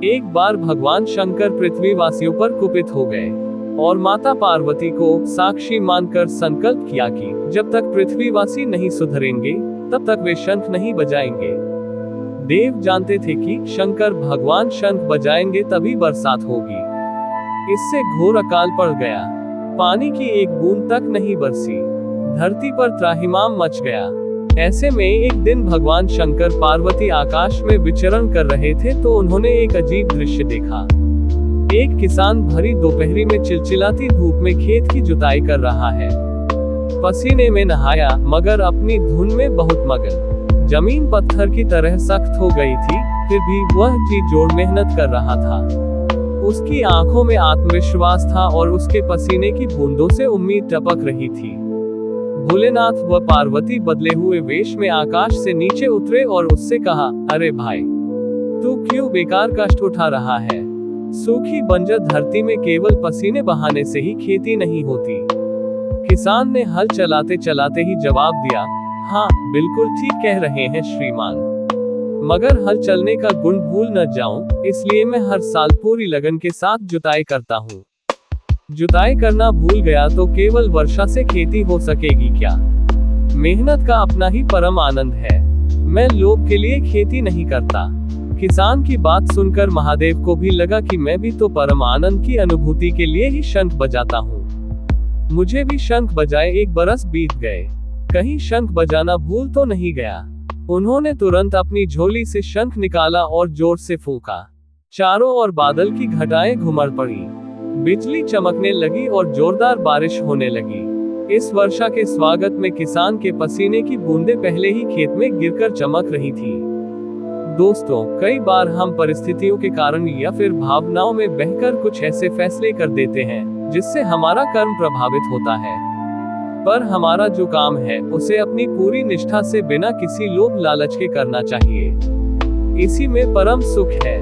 एक बार भगवान शंकर पृथ्वीवासियों पर कुपित हो गए और माता पार्वती को साक्षी मानकर संकल्प किया कि जब तक पृथ्वीवासी नहीं सुधरेंगे तब तक वे शंख नहीं बजाएंगे। देव जानते थे कि शंकर भगवान शंख बजाएंगे तभी बरसात होगी। इससे घोर अकाल पड़ गया। पानी की एक बूंद तक नहीं बरसी। धरती पर त्राहिमाम मच गया। ऐसे में एक दिन भगवान शंकर पार्वती आकाश में विचरण कर रहे थे तो उन्होंने एक अजीब दृश्य देखा। एक किसान भरी दोपहरी में चिलचिलाती धूप में खेत की जुताई कर रहा है। पसीने में नहाया मगर अपनी धुन में बहुत मगन। जमीन पत्थर की तरह सख्त हो गई थी, फिर भी वह जी जोड़ मेहनत कर रहा था। उसकी आंखों में आत्मविश्वास था और उसके पसीने की बूंदों से उम्मीद टपक रही थी। भोलेनाथ व पार्वती बदले हुए वेश में आकाश से नीचे उतरे और उससे कहा, अरे भाई, तू क्यों बेकार कष्ट उठा रहा है? सूखी बंजर धरती में केवल पसीने बहाने से ही खेती नहीं होती। किसान ने हल चलाते चलाते ही जवाब दिया, हाँ बिल्कुल ठीक कह रहे हैं श्रीमान, मगर हल चलने का गुण भूल न जाऊं, इसलिए मैं हर साल पूरी लगन के साथ जुताई करता हूँ। जुताई करना भूल गया तो केवल वर्षा से खेती हो सकेगी क्या? मेहनत का अपना ही परम आनंद है। मैं लोभ के लिए खेती नहीं करता। किसान की बात सुनकर महादेव को भी लगा कि मैं भी तो परम आनंद की अनुभूति के लिए ही शंख बजाता हूँ। मुझे भी शंख बजाए 1 बरस बीत गए, कहीं शंख बजाना भूल तो नहीं गया। उन्होंने तुरंत अपनी झोली से शंख निकाला और जोर से फूंका। चारों ओर बादल की घटाएं घुमड़ पड़ी, बिजली चमकने लगी और जोरदार बारिश होने लगी। इस वर्षा के स्वागत में किसान के पसीने की बूंदें पहले ही खेत में गिरकर चमक रही थी। दोस्तों, कई बार हम परिस्थितियों के कारण या फिर भावनाओं में बहकर कुछ ऐसे फैसले कर देते हैं जिससे हमारा कर्म प्रभावित होता है, पर हमारा जो काम है उसे अपनी पूरी निष्ठा से बिना किसी लोभ लालच के करना चाहिए। इसी में परम सुख है।